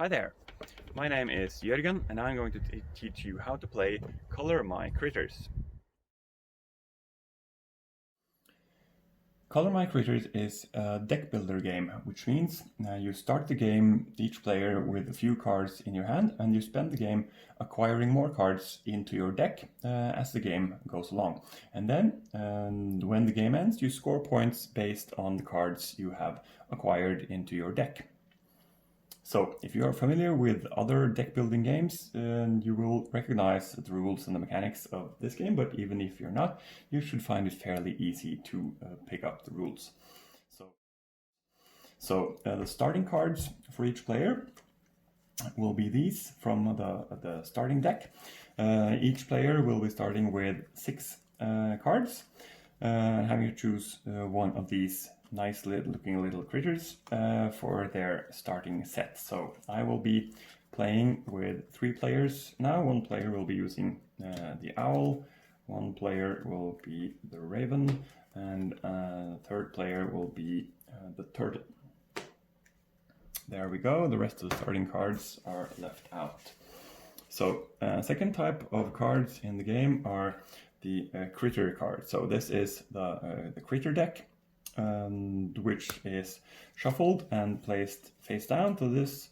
Hi there, my name is Jørgen and I'm going to teach you how to play Colour My Kritters. Colour My Kritters is a deck builder game, which means you start the game, each player with a few cards in your hand, and you spend the game acquiring more cards into your deck as the game goes along. And then when the game ends, you score points based on the cards you have acquired into your deck. So, if you are familiar with other deck building games, you will recognize the rules and the mechanics of this game, but even if you're not, you should find it fairly easy to pick up the rules. So the starting cards for each player will be these from the starting deck. Each player will be starting with 6 cards, having to choose one of these nice looking little critters for their starting set. So I will be playing with 3 players now. One player will be using the owl, one player will be the raven, and third player will be the turtle. There we go, the rest of the starting cards are left out. So second type of cards in the game are the critter cards. So this is the critter deck, which is shuffled and placed face down. So this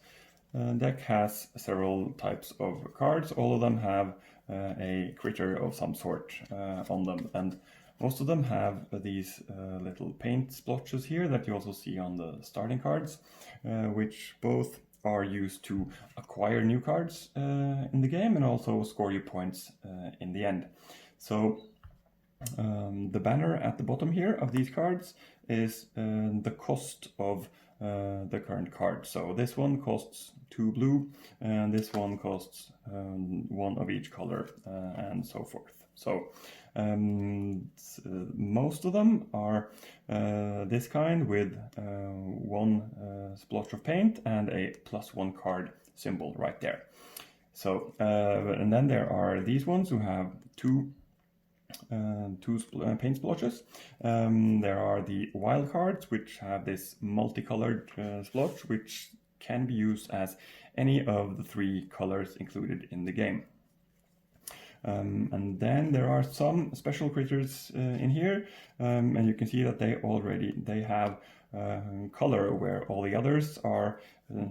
deck has several types of cards. All of them have a critter of some sort on them, and most of them have these little paint splotches here that you also see on the starting cards, which both are used to acquire new cards in the game and also score you points in the end. So the banner at the bottom here of these cards is the cost of the current card. So this one costs 2 blue, and this one costs 1 of each color, and so forth. So most of them are this kind with 1 splotch of paint and a +1 card symbol right there. So and then there are these ones who have 2 paint splotches. There are the wild cards, which have this multicolored splotch, which can be used as any of the 3 colors included in the game. And then there are some special critters in here, and you can see that they have color, where all the others are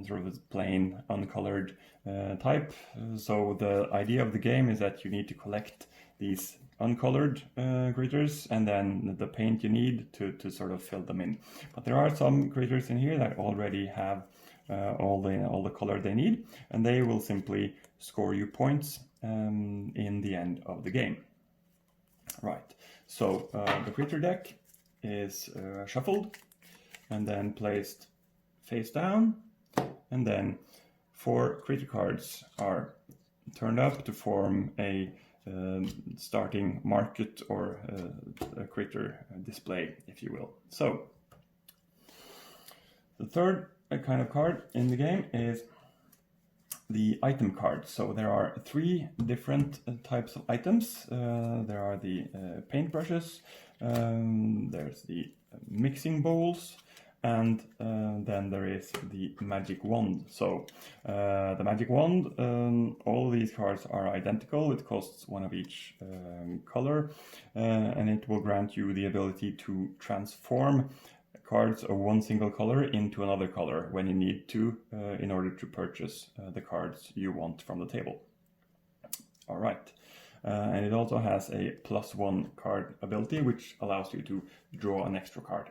sort of plain uncolored type. So the idea of the game is that you need to collect these uncolored critters and then the paint you need to sort of fill them in. But there are some critters in here that already have all the color they need, and they will simply score you points in the end of the game. Right, so the critter deck is shuffled and then placed face down, and then 4 critter cards are turned up to form a starting market or a critter display, if you will. So the third kind of card in the game is the item card. So there are 3 different types of items. There are the paintbrushes, there's the mixing bowls, and then there is the magic wand. So the magic wand, all these cards are identical. It costs 1 of each color, and it will grant you the ability to transform cards of 1 single color into another color when you need to in order to purchase the cards you want from the table. All right. And it also has a +1 card ability, which allows you to draw an extra card.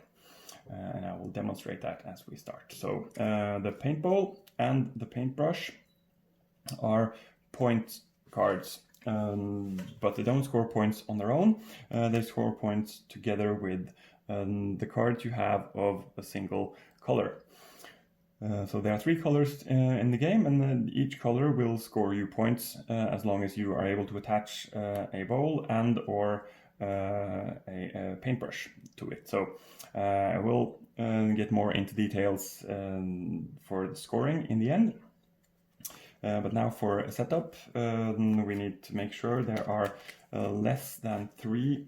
And I will demonstrate that as we start. So the paint bowl and the paintbrush are point cards, but they don't score points on their own. They score points together with the cards you have of a single color. So there are 3 colors in the game, and then each color will score you points as long as you are able to attach a bowl and or a paintbrush to it. So I will get more into details for the scoring in the end. But now for a setup, we need to make sure there are less than 3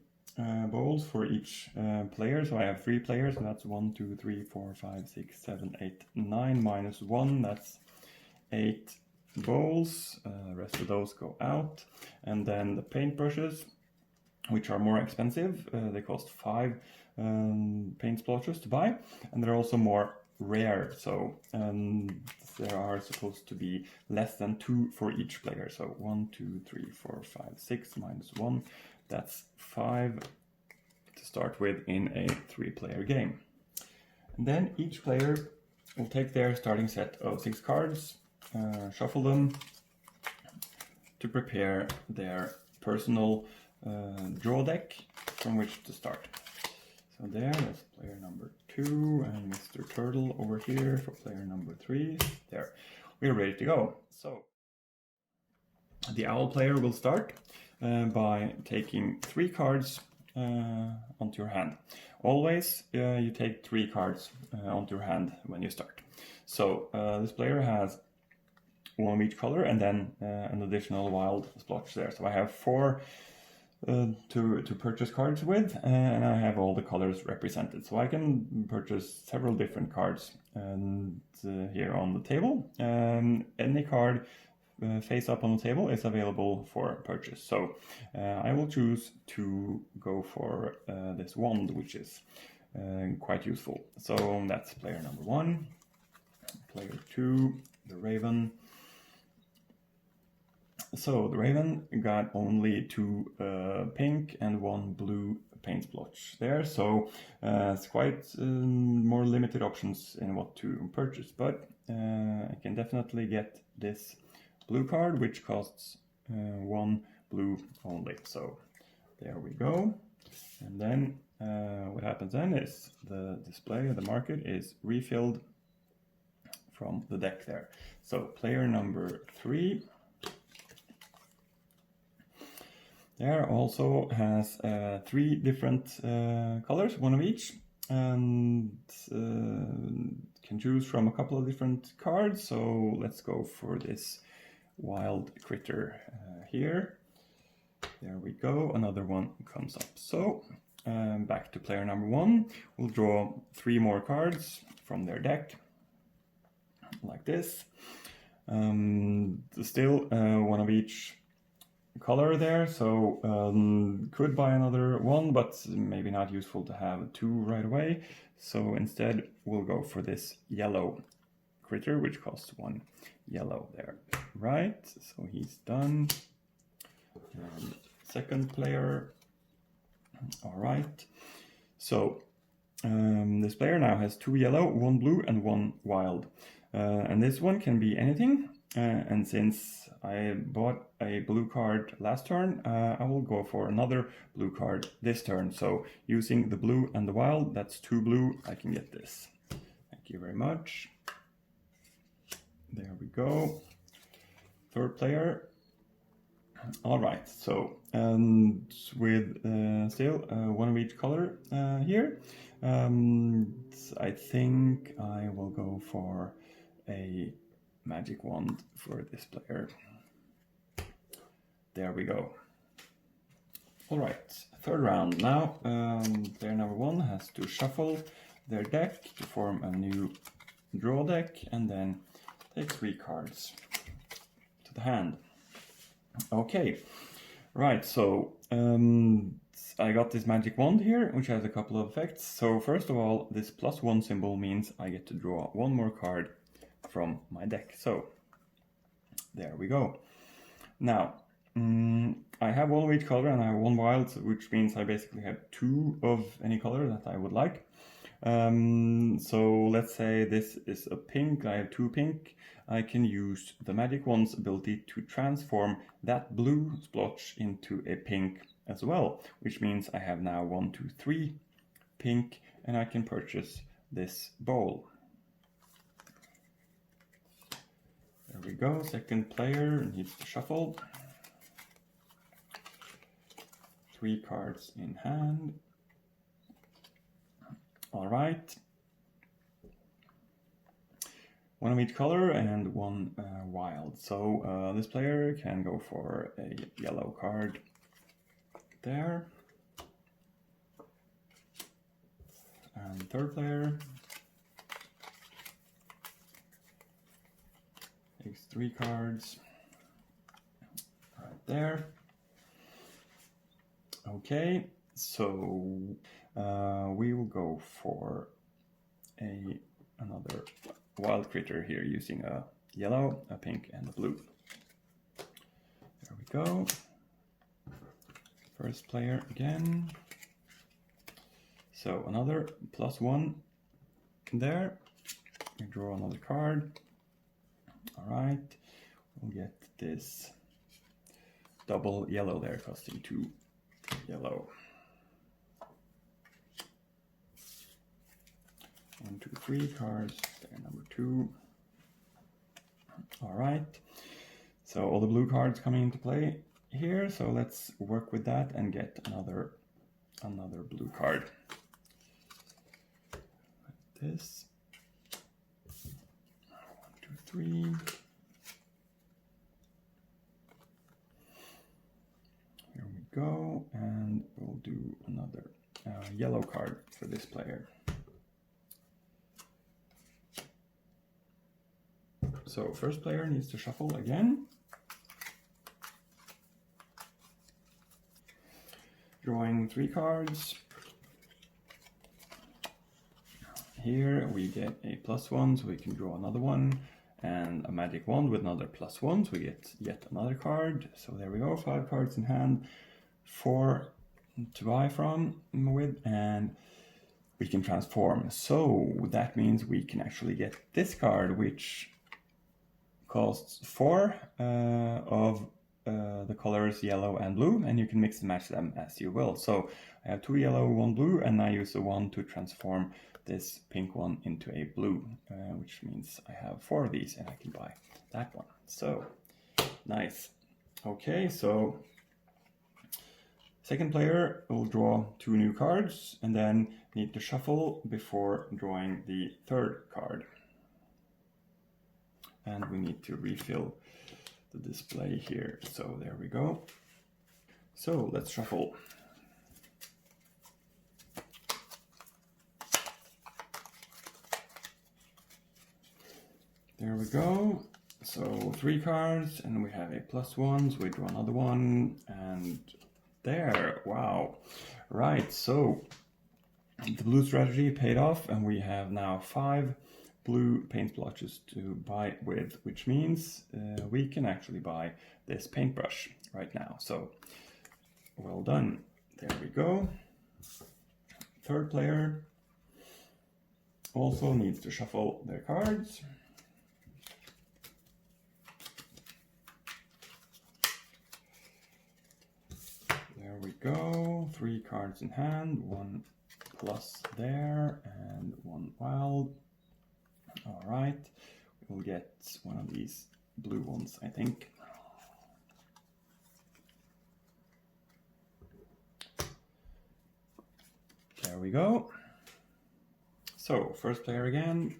bowls for each player. So I have 3 players, so that's 1, 2, 3, 4, 5, 6, 7, 8, 9 minus 1, that's 8 bowls, the rest of those go out. And then the paintbrushes, which are more expensive, they cost 5 paint splotches to buy, and they're also more rare, so there are supposed to be less than 2 for each player. So 1, 2, 3, 4, 5, 6 minus 1, that's 5 to start with in a 3-player game. And then each player will take their starting set of 6 cards, shuffle them to prepare their personal draw deck from which to start. So that's player number 2, and Mr. Turtle over here for player number 3. There, we're ready to go. So the owl player will start by taking 3 cards onto your hand. Always you take 3 cards onto your hand when you start. So this player has 1 of each color and then an additional wild splotch there. So I have 4 to purchase cards with, and I have all the colors represented. So I can purchase several different cards here on the table. Any card face up on the table is available for purchase. So I will choose to go for this wand, which is quite useful. So that's player number 1. Player 2, the raven. So the raven got only 2 pink and 1 blue paint splotch there, so it's quite more limited options in what to purchase, but I can definitely get this blue card, which costs 1 blue only. So there we go. And then what happens then is the display, the market is refilled from the deck there. So player number 3 there also has 3 different colors, 1 of each, and can choose from a couple of different cards. So let's go for this wild critter here. There we go, another one comes up. So back to player number 1, we'll draw 3 more cards from their deck, like this. Still 1 of each color there, so could buy another one, but maybe not useful to have 2 right away. So instead we'll go for this yellow critter, which costs 1 yellow there. Right, so he's done. And second player. All right, so this player now has 2 yellow, 1 blue and 1 wild, and this one can be anything. And since I bought a blue card last turn, I will go for another blue card this turn. So using the blue and the wild, that's 2 blue, I can get this. Thank you very much. There we go. Third player. All right, so with still 1 of each color here, I think I will go for a magic wand for this player. There we go. All right, third round now. Player number 1 has to shuffle their deck to form a new draw deck and then take 3 cards to the hand. Okay, right, so I got this magic wand here, which has a couple of effects. So first of all, this +1 symbol means I get to draw 1 more card from my deck. So there we go. Now I have 1 of each color and I have 1 wild, which means I basically have 2 of any color that I would like. So let's say this is a pink, I have 2 pink. I can use the magic wand's ability to transform that blue splotch into a pink as well, which means I have now 1, 2, 3 pink, and I can purchase this bowl. There we go, second player needs to shuffle. 3 cards in hand. All right. 1 of each color and 1 wild. So this player can go for a yellow card there. And third player, takes 3 cards. Right there. Okay, so we will go for another wild critter here using a yellow, a pink, and a blue. There we go. First player again. So another +1 there. We draw another card. Alright, we'll get this double yellow there, costing 2 yellow. 1, 2, 3 cards, there, number 2. Alright, so all the blue cards coming into play here, so let's work with that and get another blue card. Like this. 1, 2, 3. Here we go, and we'll do another yellow card for this player. So first player needs to shuffle again. Drawing 3 cards. Here we get a +1, so we can draw another one, and a magic wand with another +1, so we get yet another card. So there we go, 5 cards in hand, 4 to buy from with, and we can transform. So that means we can actually get this card, which costs 4 of the colors yellow and blue, and you can mix and match them as you will. So I have 2 yellow, 1 blue, and I use the 1 to transform this pink one into a blue, which means I have 4 of these and I can buy that one. So nice. Okay, so second player will draw 2 new cards and then need to shuffle before drawing the third card. And we need to refill the display here. So there we go. So let's shuffle. There we go. So 3 cards, and we have a +1, so we draw another one, and there, wow. Right, so the blue strategy paid off, and we have now 5 blue paint splotches to buy with, which means we can actually buy this paintbrush right now. So well done. There we go. Third player also needs to shuffle their cards. There we go. 3 cards in hand, 1 plus there, and 1 wild. All right, we'll get one of these blue ones, I think. There we go. So first player again,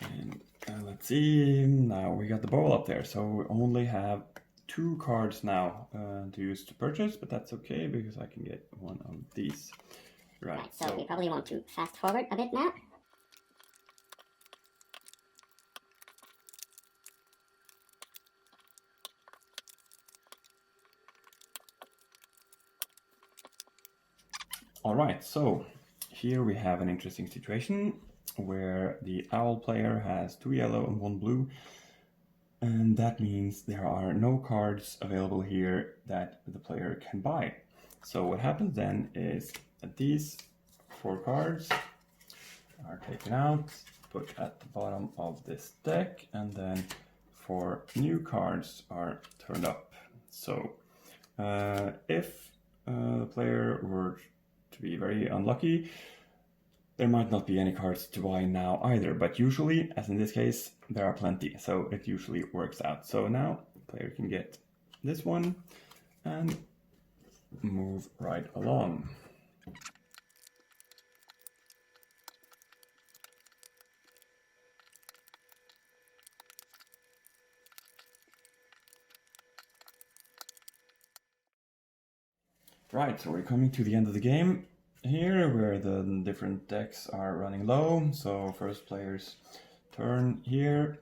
and let's see. Now we got the ball up there, so we only have 2 cards now to use to purchase, but that's okay because I can get one of these. Right. So we probably want to fast forward a bit now. All right, so here we have an interesting situation where the owl player has 2 yellow and 1 blue, and that means there are no cards available here that the player can buy. So what happens then is that these 4 cards are taken out, put at the bottom of this deck, and then 4 new cards are turned up. So if the player were to be very unlucky, there might not be any cards to buy now either, but usually, as in this case, there are plenty, so it usually works out. So now the player can get this one and move right along. Right, so we're coming to the end of the game here, where the different decks are running low. So first player's turn here.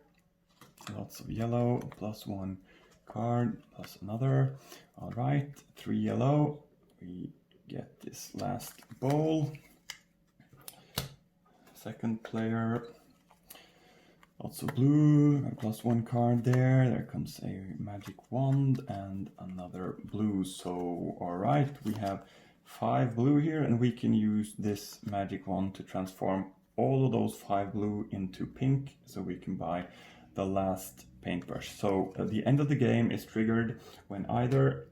Lots of yellow, +1 card, plus another. All right, 3 yellow. We get this last bowl. Second player. Lots of blue, +1 card there. There comes a magic wand and another blue. So, all right, we have 5 blue here, and we can use this magic wand to transform all of those 5 blue into pink, so we can buy the last paintbrush. So the end of the game is triggered when either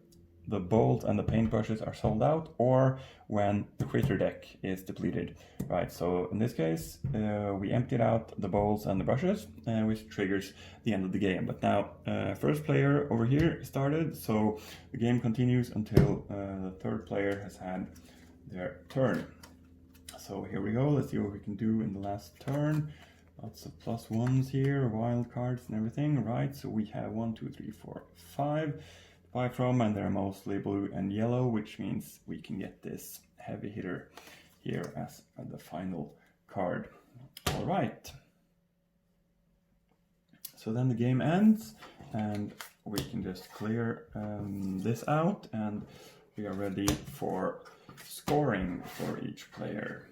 the bowls and the paintbrushes are sold out, or when the critter deck is depleted. Right, so in this case, we emptied out the bowls and the brushes, which triggers the end of the game. But now, first player over here started, so the game continues until the third player has had their turn. So here we go, let's see what we can do in the last turn. Lots of +1s here, wild cards and everything, right? So we have 1, 2, 3, 4, 5 to buy from, and they're mostly blue and yellow, which means we can get this heavy hitter here as the final card. All right. So then the game ends, and we can just clear this out, and we are ready for scoring for each player.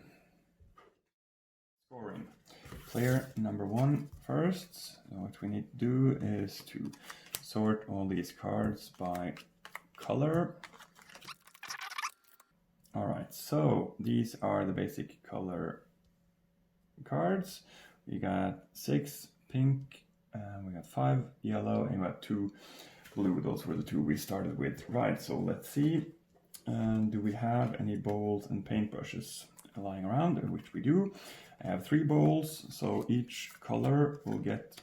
Scoring. Player number 1 first. So what we need to do is to sort all these cards by color. All right, so these are the basic color cards. We got 6 pink, we got 5 yellow, and we got 2 blue. Those were the 2 we started with. Right, so let's see. Do we have any bowls and paintbrushes lying around? Which we do. I have 3 bowls, so each color will get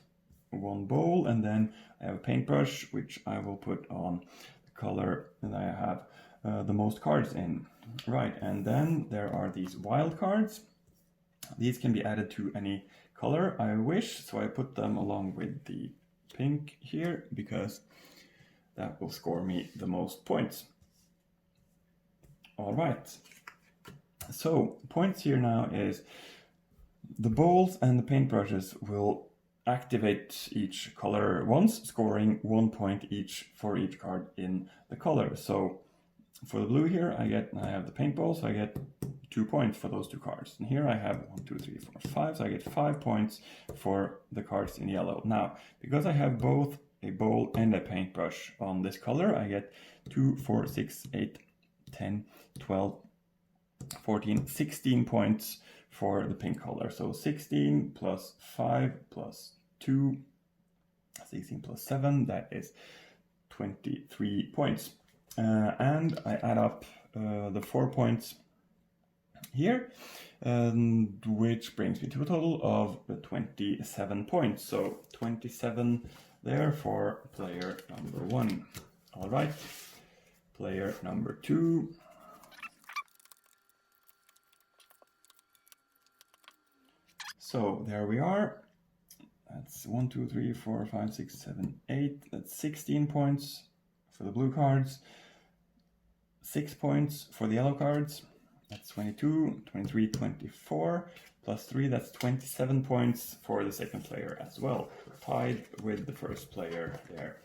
1 bowl, and then I have a paintbrush, which I will put on the color that I have the most cards in. Right, and then there are these wild cards. These can be added to any color I wish, so I put them along with the pink here, because that will score me the most points. All right, so points here now is the bowls and the paintbrushes will activate each color once, scoring 1 point each for each card in the color. So for the blue here, I have the paint bowl, so I get 2 points for those 2 cards. And here I have 1, 2, 3, 4, 5, so I get 5 points for the cards in yellow. Now, because I have both a bowl and a paintbrush on this color, I get 2, 4, 6, 8, 10, 12, 14, 16 points for the pink color. So 16 plus 5 plus 2, 16 plus 7, that is 23 points. And I add up the 4 points here, which brings me to a total of 27 points. So 27 there for player number 1. All right, player number 2. So there we are. That's 1, 2, 3, 4, 5, 6, 7, 8. That's 16 points for the blue cards. 6 points for the yellow cards. That's 22, 23, 24. Plus 3, that's 27 points for the second player as well. Tied with the first player there.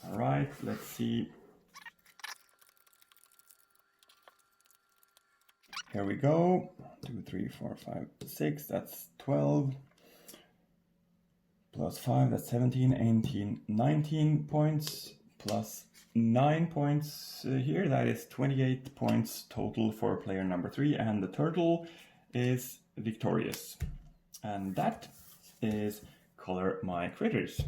All right, let's see. Here we go. 2, 3, 4, 5, 6. That's 12. Plus 5, that's 17, 18, 19 points. Plus 9 points here. That is 28 points total for player number 3. And the turtle is victorious. And that is Colour My Kritters.